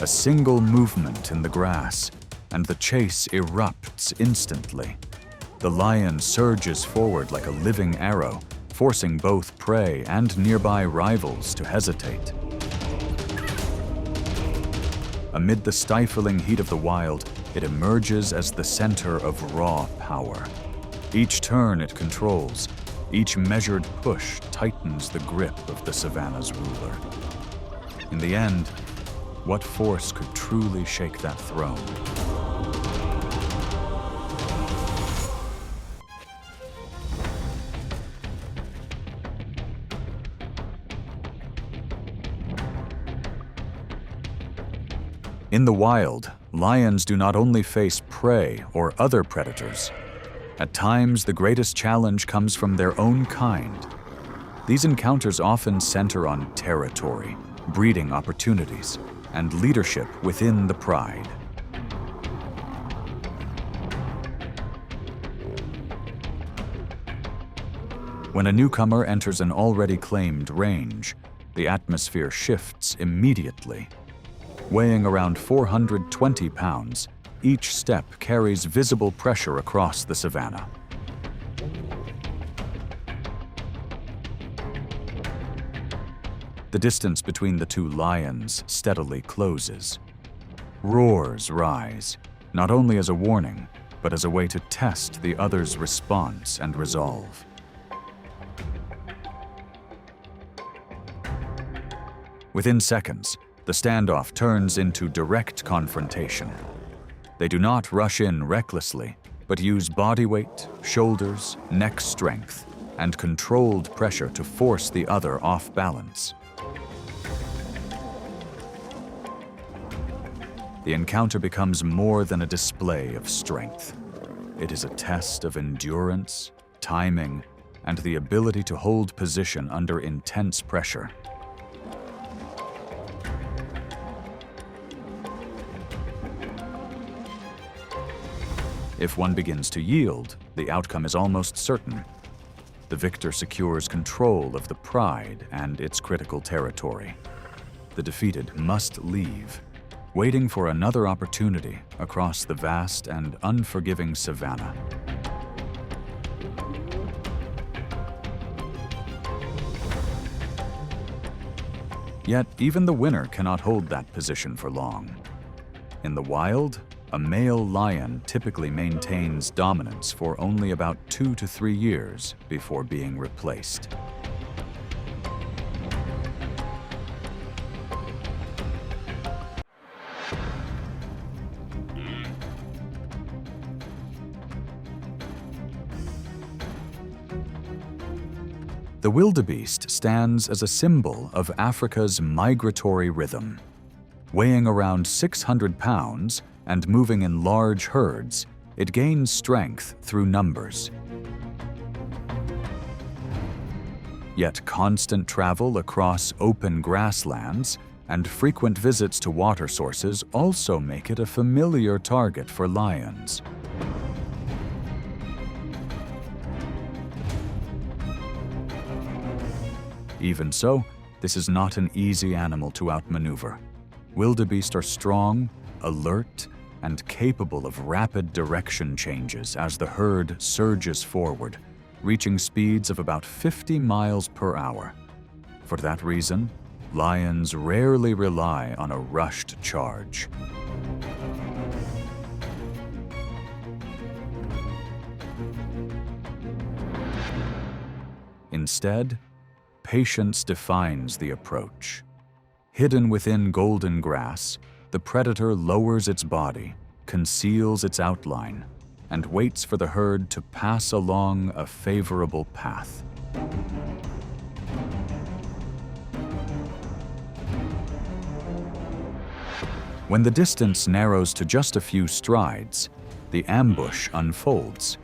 A single movement in the grass, and the chase erupts instantly. The lion surges forward like a living arrow, forcing both prey and nearby rivals to hesitate. Amid the stifling heat of the wild, it emerges as the center of raw power. Each turn it controls, each measured push tightens the grip of the savanna's ruler. In the end, what force could truly shake that throne? In the wild, lions do not only face prey or other predators. At times, the greatest challenge comes from their own kind. These encounters often center on territory, breeding opportunities, and leadership within the pride. When a newcomer enters an already claimed range, the atmosphere shifts immediately. Weighing around 420 pounds, each step carries visible pressure across the savanna. The distance between the two lions steadily closes. Roars rise, not only as a warning, but as a way to test the other's response and resolve. Within seconds, the standoff turns into direct confrontation. They do not rush in recklessly, but use body weight, shoulders, neck strength, and controlled pressure to force the other off balance. The encounter becomes more than a display of strength. It is a test of endurance, timing, and the ability to hold position under intense pressure. If one begins to yield, the outcome is almost certain. The victor secures control of the pride and its critical territory. The defeated must leave, waiting for another opportunity across the vast and unforgiving savanna. Yet, even the winner cannot hold that position for long. In the wild, a male lion typically maintains dominance for only about 2 to 3 years before being replaced. The wildebeest stands as a symbol of Africa's migratory rhythm. Weighing around 600 pounds and moving in large herds, it gains strength through numbers. Yet constant travel across open grasslands and frequent visits to water sources also make it a familiar target for lions. Even so, this is not an easy animal to outmaneuver. Wildebeest are strong, alert, and capable of rapid direction changes as the herd surges forward, reaching speeds of about 50 miles per hour. For that reason, lions rarely rely on a rushed charge. Instead, patience defines the approach. Hidden within golden grass, the predator lowers its body, conceals its outline, and waits for the herd to pass along a favorable path. When the distance narrows to just a few strides, the ambush unfolds.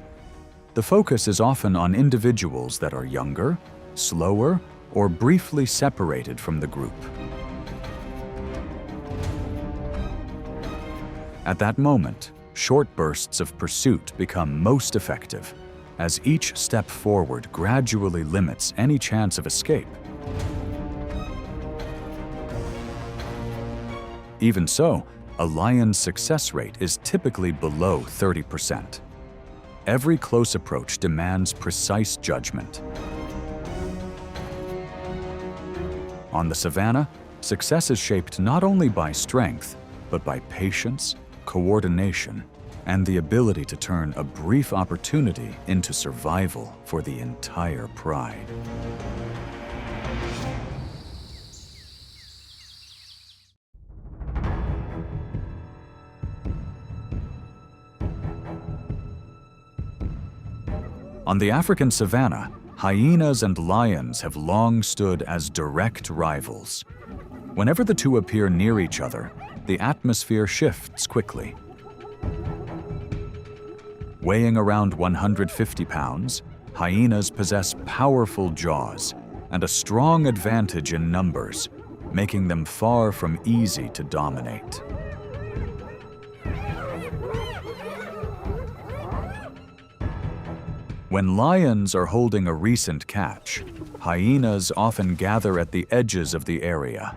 The focus is often on individuals that are younger, slower, or briefly separated from the group. At that moment, short bursts of pursuit become most effective, as each step forward gradually limits any chance of escape. Even so, a lion's success rate is typically below 30%. Every close approach demands precise judgment. On the savanna, success is shaped not only by strength, but by patience, coordination, and the ability to turn a brief opportunity into survival for the entire pride. On the African savanna, hyenas and lions have long stood as direct rivals. Whenever the two appear near each other, the atmosphere shifts quickly. Weighing around 150 pounds, hyenas possess powerful jaws and a strong advantage in numbers, making them far from easy to dominate. When lions are holding a recent catch, hyenas often gather at the edges of the area.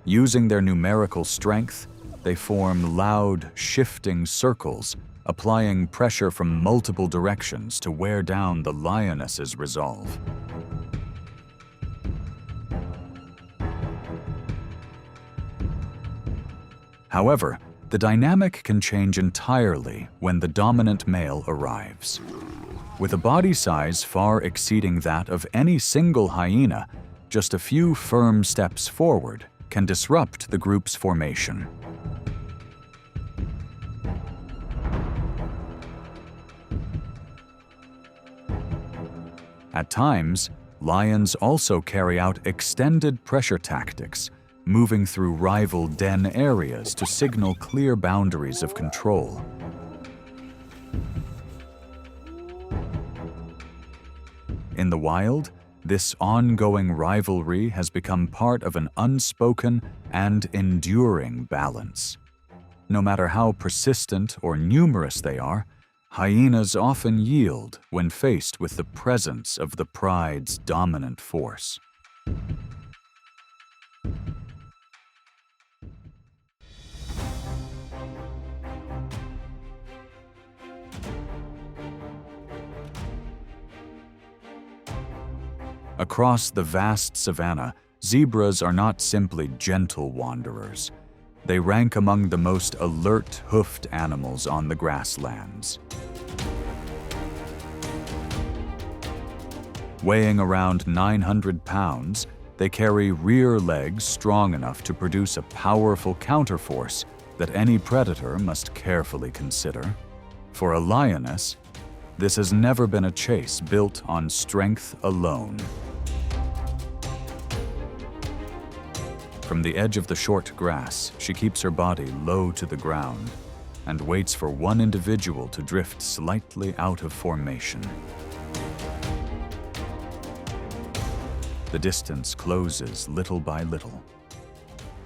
Using their numerical strength, they form loud, shifting circles, applying pressure from multiple directions to wear down the lioness's resolve. However, the dynamic can change entirely when the dominant male arrives. With a body size far exceeding that of any single hyena, just a few firm steps forward can disrupt the group's formation. At times, lions also carry out extended pressure tactics, moving through rival den areas to signal clear boundaries of control. In the wild, this ongoing rivalry has become part of an unspoken and enduring balance. No matter how persistent or numerous they are, hyenas often yield when faced with the presence of the pride's dominant force. Across the vast savanna, zebras are not simply gentle wanderers. They rank among the most alert, hoofed animals on the grasslands. Weighing around 900 pounds, they carry rear legs strong enough to produce a powerful counterforce that any predator must carefully consider. For a lioness, this has never been a chase built on strength alone. From the edge of the short grass, she keeps her body low to the ground and waits for one individual to drift slightly out of formation. The distance closes little by little.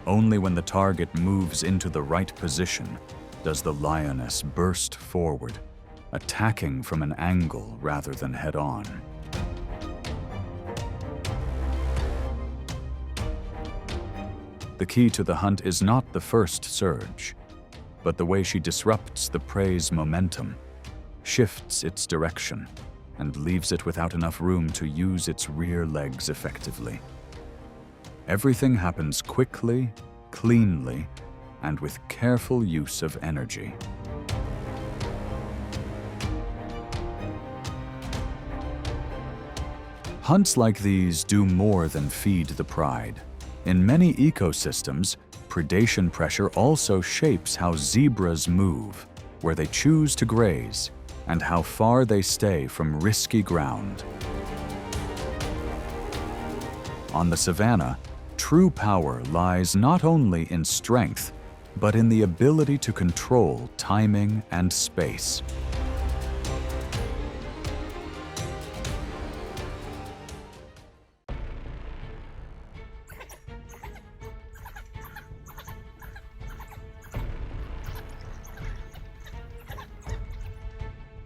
Only when the target moves into the right position does the lioness burst forward, attacking from an angle rather than head-on. The key to the hunt is not the first surge, but the way she disrupts the prey's momentum, shifts its direction, and leaves it without enough room to use its rear legs effectively. Everything happens quickly, cleanly, and with careful use of energy. Hunts like these do more than feed the pride. In many ecosystems, predation pressure also shapes how zebras move, where they choose to graze, and how far they stay from risky ground. On the savanna, true power lies not only in strength, but in the ability to control timing and space.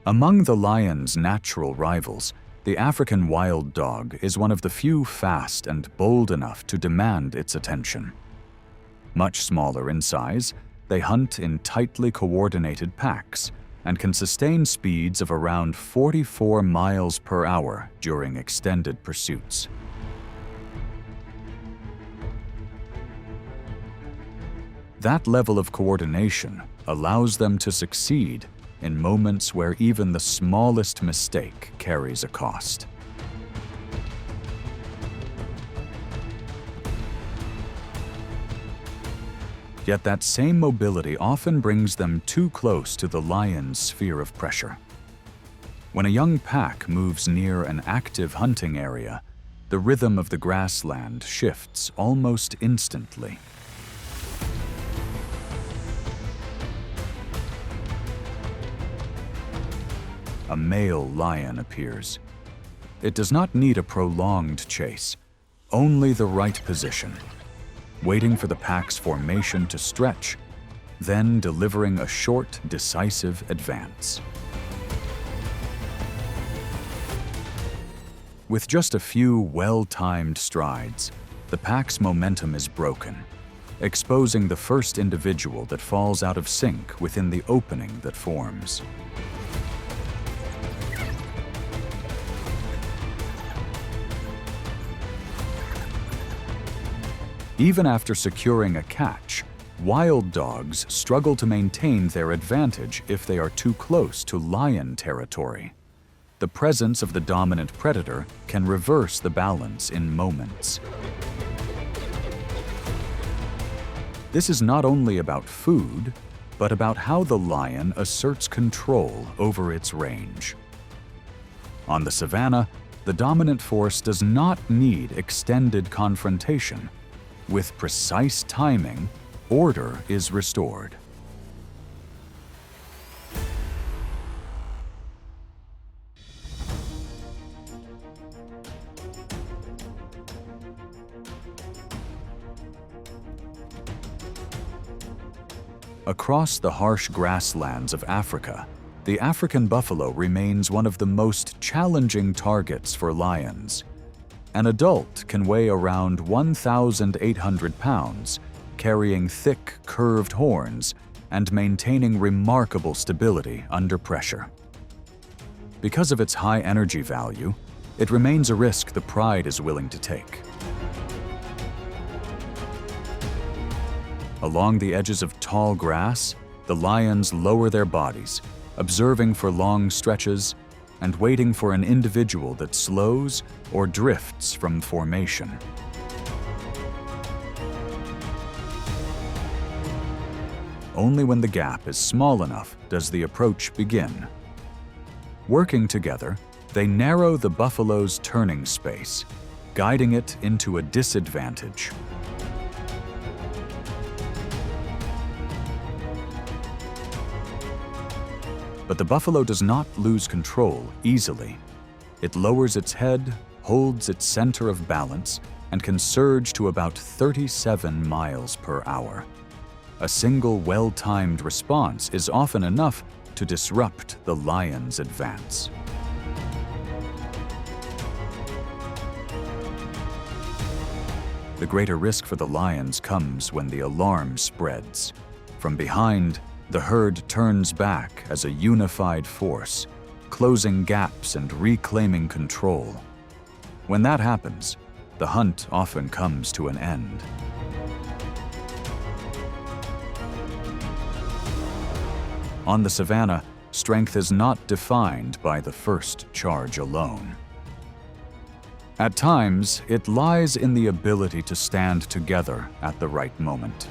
Among the lion's natural rivals, the African wild dog is one of the few fast and bold enough to demand its attention. Much smaller in size, they hunt in tightly coordinated packs and can sustain speeds of around 44 miles per hour during extended pursuits. That level of coordination allows them to succeed in moments where even the smallest mistake carries a cost. Yet that same mobility often brings them too close to the lion's sphere of pressure. When a young pack moves near an active hunting area, the rhythm of the grassland shifts almost instantly. A male lion appears. It does not need a prolonged chase, only the right position, waiting for the pack's formation to stretch, then delivering a short, decisive advance. With just a few well-timed strides, the pack's momentum is broken, exposing the first individual that falls out of sync within the opening that forms. Even after securing a catch, wild dogs struggle to maintain their advantage if they are too close to lion territory. The presence of the dominant predator can reverse the balance in moments. This is not only about food, but about how the lion asserts control over its range. On the savanna, the dominant force does not need extended confrontation. With precise timing, order is restored. Across the harsh grasslands of Africa, the African buffalo remains one of the most challenging targets for lions. An adult can weigh around 1,800 pounds, carrying thick, curved horns and maintaining remarkable stability under pressure. Because of its high energy value, it remains a risk the pride is willing to take. Along the edges of tall grass, the lions lower their bodies, observing for long stretches and waiting for an individual that slows or drifts from formation. Only when the gap is small enough does the approach begin. Working together, they narrow the buffalo's turning space, guiding it into a disadvantage. But the buffalo does not lose control easily. It lowers its head, holds its center of balance, and can surge to about 37 miles per hour. A single well-timed response is often enough to disrupt the lion's advance. The greater risk for the lions comes when the alarm spreads. From behind, the herd turns back as a unified force, closing gaps and reclaiming control. When that happens, the hunt often comes to an end. On the savanna, strength is not defined by the first charge alone. At times, it lies in the ability to stand together at the right moment.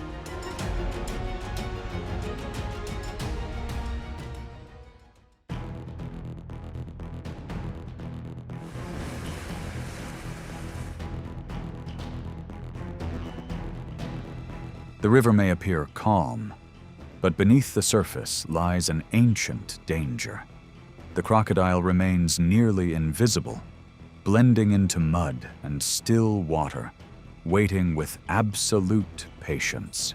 The river may appear calm, but beneath the surface lies an ancient danger. The crocodile remains nearly invisible, blending into mud and still water, waiting with absolute patience.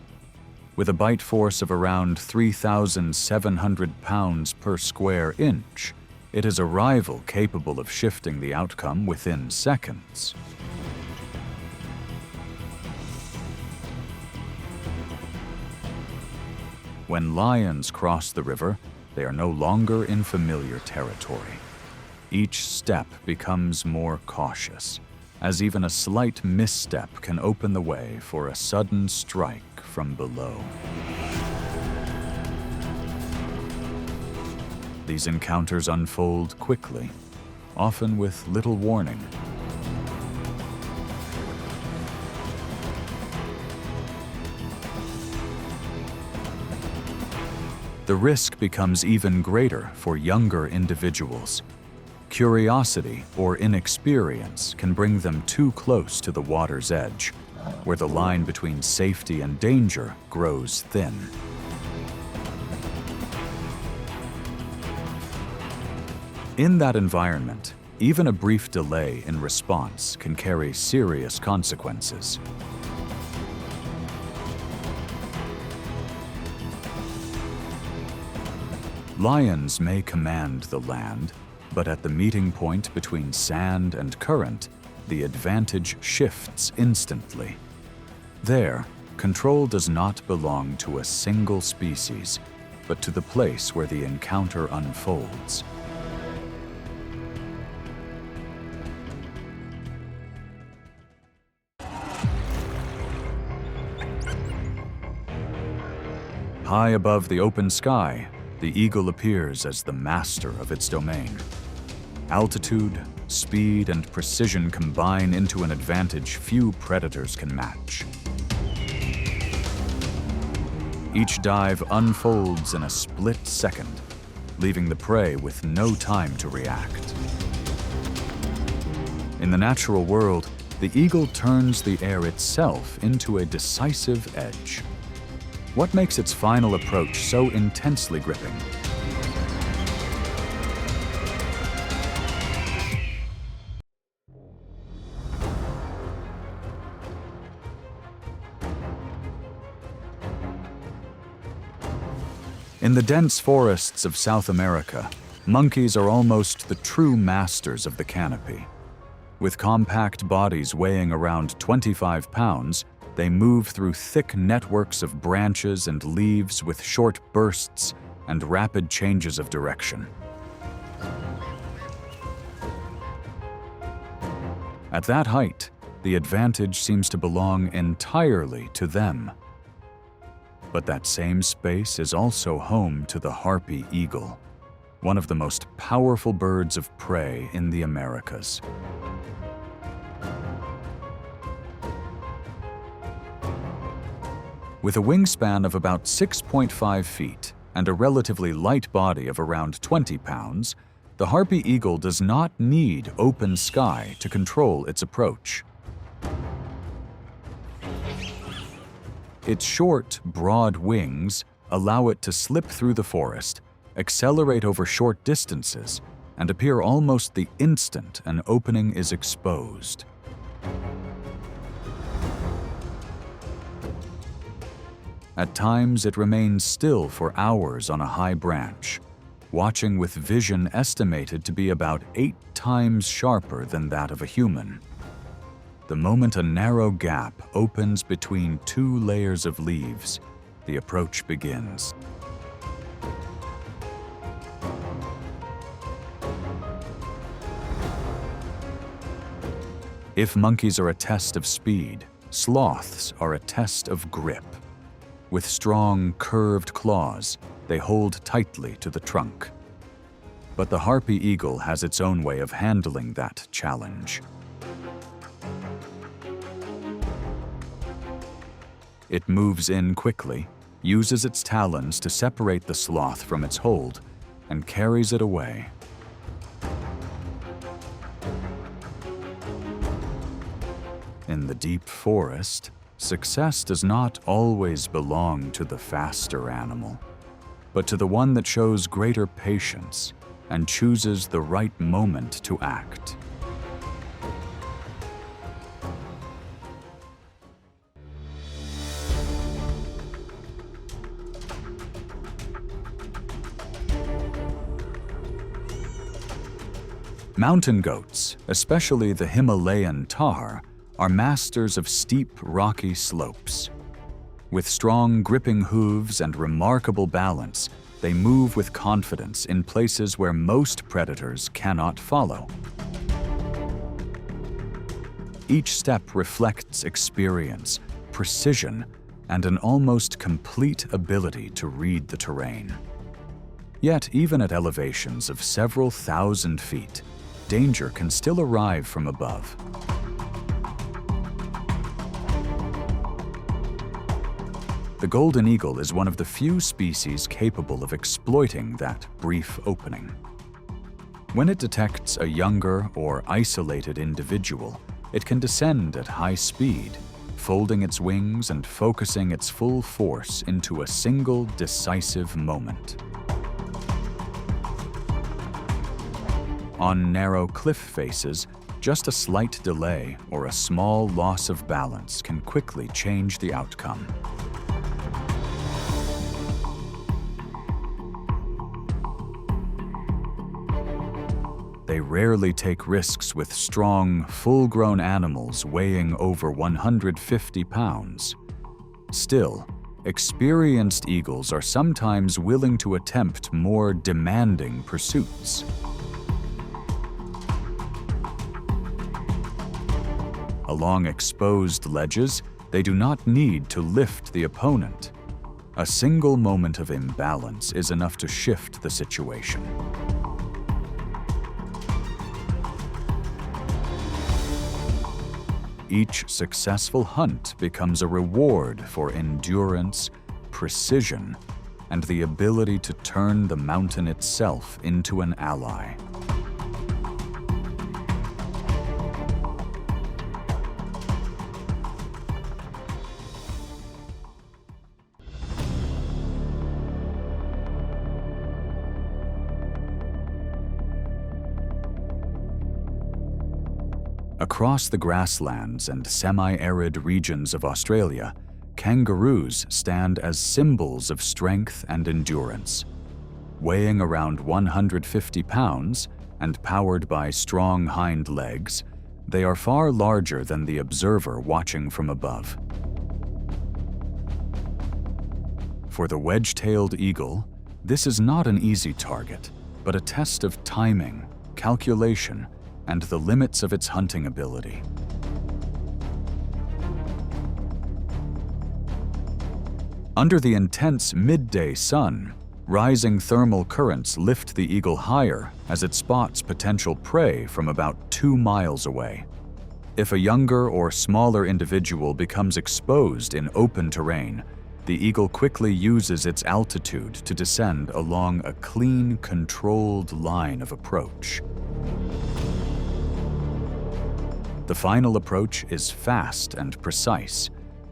With a bite force of around 3,700 pounds per square inch, it is a rival capable of shifting the outcome within seconds. When lions cross the river, they are no longer in familiar territory. Each step becomes more cautious, as even a slight misstep can open the way for a sudden strike from below. These encounters unfold quickly, often with little warning. The risk becomes even greater for younger individuals. Curiosity or inexperience can bring them too close to the water's edge, where the line between safety and danger grows thin. In that environment, even a brief delay in response can carry serious consequences. Lions may command the land, but at the meeting point between sand and current, the advantage shifts instantly. There, control does not belong to a single species, but to the place where the encounter unfolds. High above the open sky, the eagle appears as the master of its domain. Altitude, speed, and precision combine into an advantage few predators can match. Each dive unfolds in a split second, leaving the prey with no time to react. In the natural world, the eagle turns the air itself into a decisive edge. What makes its final approach so intensely gripping? In the dense forests of South America, monkeys are almost the true masters of the canopy. With compact bodies weighing around 25 pounds, they move through thick networks of branches and leaves with short bursts and rapid changes of direction. At that height, the advantage seems to belong entirely to them. But that same space is also home to the Harpy eagle, one of the most powerful birds of prey in the Americas. With a wingspan of about 6.5 feet and a relatively light body of around 20 pounds, the Harpy eagle does not need open sky to control its approach. Its short, broad wings allow it to slip through the forest, accelerate over short distances, and appear almost the instant an opening is exposed. At times, it remains still for hours on a high branch, watching with vision estimated to be about 8 times sharper than that of a human. The moment a narrow gap opens between 2 layers of leaves, the approach begins. If monkeys are a test of speed, sloths are a test of grip. With strong, curved claws, they hold tightly to the trunk. But the Harpy eagle has its own way of handling that challenge. It moves in quickly, uses its talons to separate the sloth from its hold, and carries it away. In the deep forest, success does not always belong to the faster animal, but to the one that shows greater patience and chooses the right moment to act. Mountain goats, especially the Himalayan tahr, are masters of steep, rocky slopes. With strong, gripping hooves and remarkable balance, they move with confidence in places where most predators cannot follow. Each step reflects experience, precision, and an almost complete ability to read the terrain. Yet, even at elevations of several thousand feet, danger can still arrive from above. The golden eagle is one of the few species capable of exploiting that brief opening. When it detects a younger or isolated individual, it can descend at high speed, folding its wings and focusing its full force into a single decisive moment. On narrow cliff faces, just a slight delay or a small loss of balance can quickly change the outcome. They rarely take risks with strong, full-grown animals weighing over 150 pounds. Still, experienced eagles are sometimes willing to attempt more demanding pursuits. Along exposed ledges, they do not need to lift the opponent. A single moment of imbalance is enough to shift the situation. Each successful hunt becomes a reward for endurance, precision, and the ability to turn the mountain itself into an ally. Across the grasslands and semi-arid regions of Australia, kangaroos stand as symbols of strength and endurance. Weighing around 150 pounds and powered by strong hind legs, they are far larger than the observer watching from above. For the wedge-tailed eagle, this is not an easy target, but a test of timing, calculation, and the limits of its hunting ability. Under the intense midday sun, rising thermal currents lift the eagle higher as it spots potential prey from about 2 miles away. If a younger or smaller individual becomes exposed in open terrain, the eagle quickly uses its altitude to descend along a clean, controlled line of approach. The final approach is fast and precise,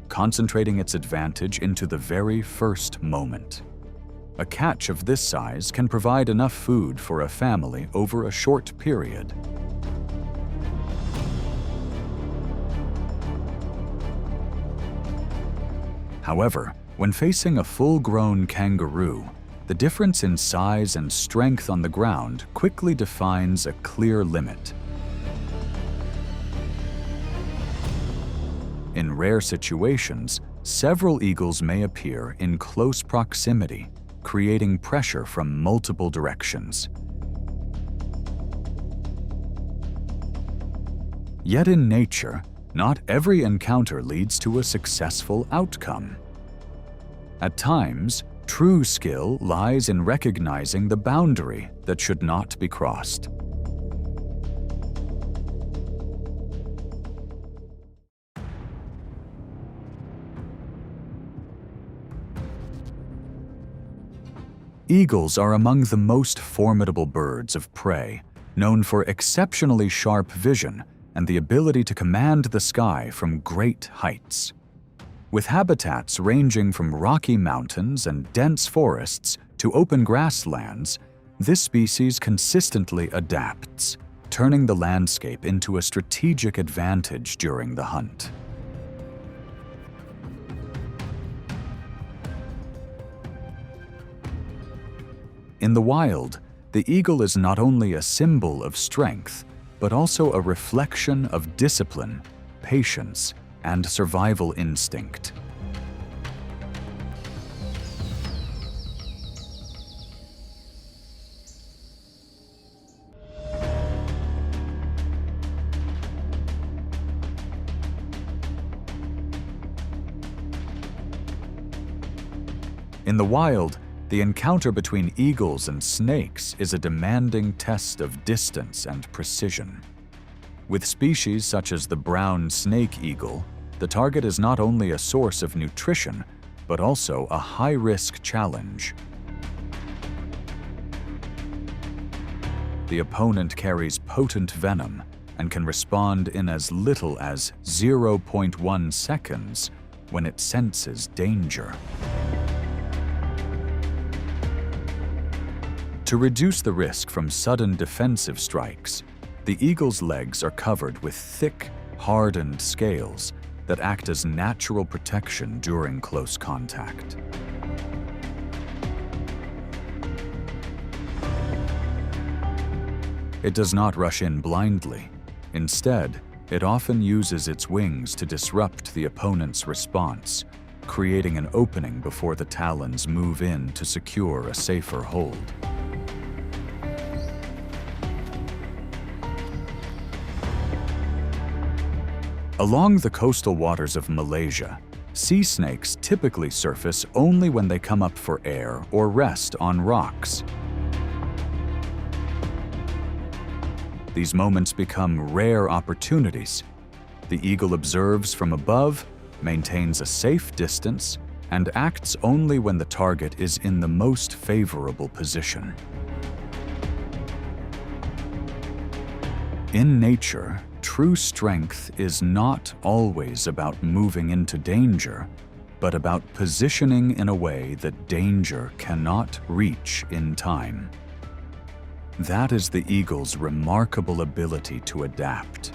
concentrating its advantage into the very first moment. A catch of this size can provide enough food for a family over a short period. However, when facing a full-grown kangaroo, the difference in size and strength on the ground quickly defines a clear limit. In rare situations, several eagles may appear in close proximity, creating pressure from multiple directions. Yet in nature, not every encounter leads to a successful outcome. At times, true skill lies in recognizing the boundary that should not be crossed. Eagles are among the most formidable birds of prey, known for exceptionally sharp vision and the ability to command the sky from great heights. With habitats ranging from rocky mountains and dense forests to open grasslands, this species consistently adapts, turning the landscape into a strategic advantage during the hunt. In the wild, the eagle is not only a symbol of strength, but also a reflection of discipline, patience, and survival instinct. In the wild, the encounter between eagles and snakes is a demanding test of distance and precision. With species such as the brown snake eagle, the target is not only a source of nutrition, but also a high-risk challenge. The opponent carries potent venom and can respond in as little as 0.1 seconds when it senses danger. To reduce the risk from sudden defensive strikes, the eagle's legs are covered with thick, hardened scales that act as natural protection during close contact. It does not rush in blindly. Instead, it often uses its wings to disrupt the opponent's response, creating an opening before the talons move in to secure a safer hold. Along the coastal waters of Malaysia, sea snakes typically surface only when they come up for air or rest on rocks. These moments become rare opportunities. The eagle observes from above, maintains a safe distance, and acts only when the target is in the most favorable position. In nature, true strength is not always about moving into danger, but about positioning in a way that danger cannot reach in time. That is the eagle's remarkable ability to adapt.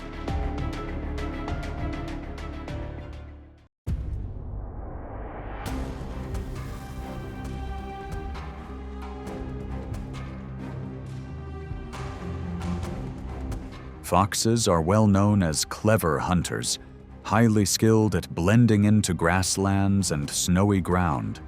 Foxes are well known as clever hunters, highly skilled at blending into grasslands and snowy ground.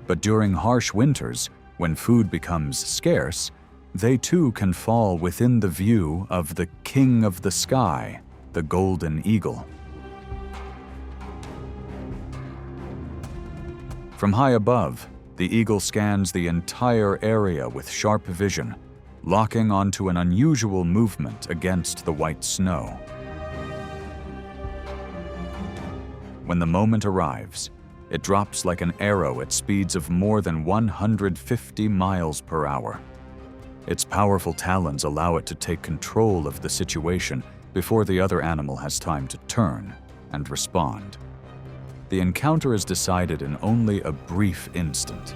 But during harsh winters, when food becomes scarce, they too can fall within the view of the king of the sky, the golden eagle. From high above, the eagle scans the entire area with sharp vision, locking onto an unusual movement against the white snow. When the moment arrives, it drops like an arrow at speeds of more than 150 miles per hour. Its powerful talons allow it to take control of the situation before the other animal has time to turn and respond. The encounter is decided in only a brief instant.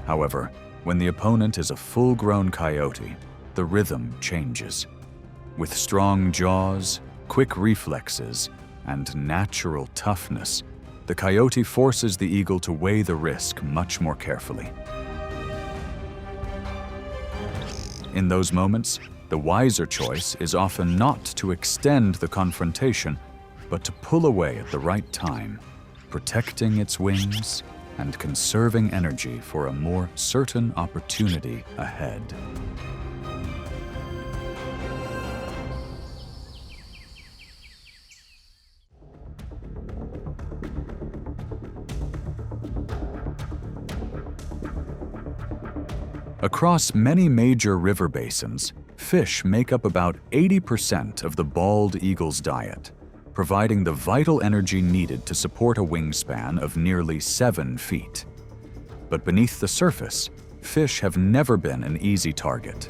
However, when the opponent is a full-grown coyote, the rhythm changes. With strong jaws, quick reflexes, and natural toughness, the coyote forces the eagle to weigh the risk much more carefully. In those moments, the wiser choice is often not to extend the confrontation, but to pull away at the right time, protecting its wings and conserving energy for a more certain opportunity ahead. Across many major river basins, fish make up about 80% of the bald eagle's diet, providing the vital energy needed to support a wingspan of nearly 7 feet. But beneath the surface, fish have never been an easy target.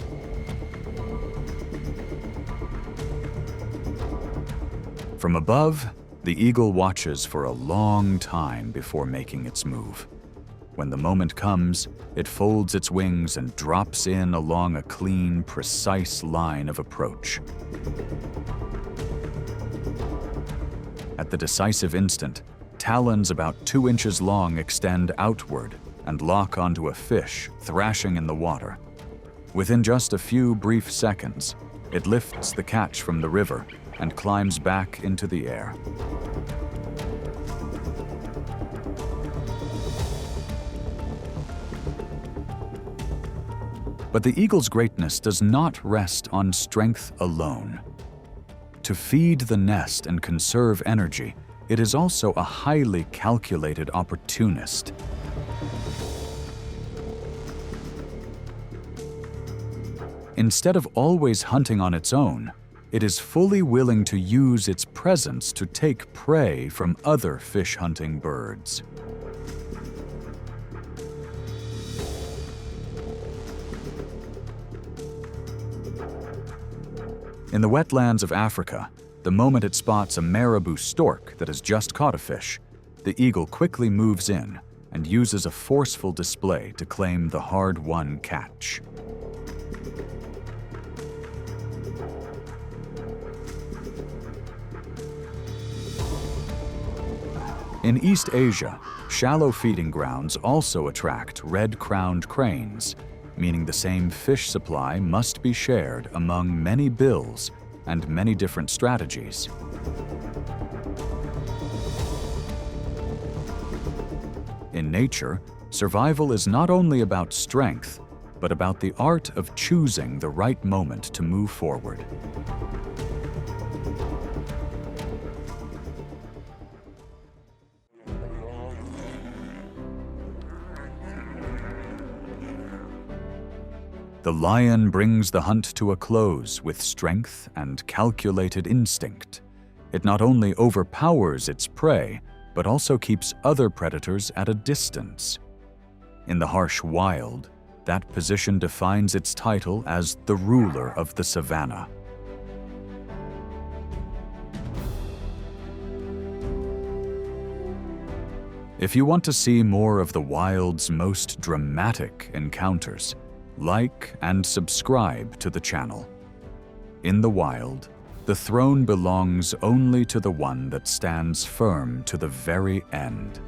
From above, the eagle watches for a long time before making its move. When the moment comes, it folds its wings and drops in along a clean, precise line of approach. At the decisive instant, talons about 2 inches long extend outward and lock onto a fish thrashing in the water. Within just a few brief seconds, it lifts the catch from the river and climbs back into the air. But the eagle's greatness does not rest on strength alone. To feed the nest and conserve energy, it is also a highly calculated opportunist. Instead of always hunting on its own, it is fully willing to use its presence to take prey from other fish-hunting birds. In the wetlands of Africa, the moment it spots a marabou stork that has just caught a fish, the eagle quickly moves in and uses a forceful display to claim the hard-won catch. In East Asia, shallow feeding grounds also attract red-crowned cranes, meaning the same fish supply must be shared among many bills and many different strategies. In nature, survival is not only about strength, but about the art of choosing the right moment to move forward. The lion brings the hunt to a close with strength and calculated instinct. It not only overpowers its prey, but also keeps other predators at a distance. In the harsh wild, that position defines its title as the ruler of the savanna. If you want to see more of the wild's most dramatic encounters, like and subscribe to the channel. In the wild, the throne belongs only to the one that stands firm to the very end.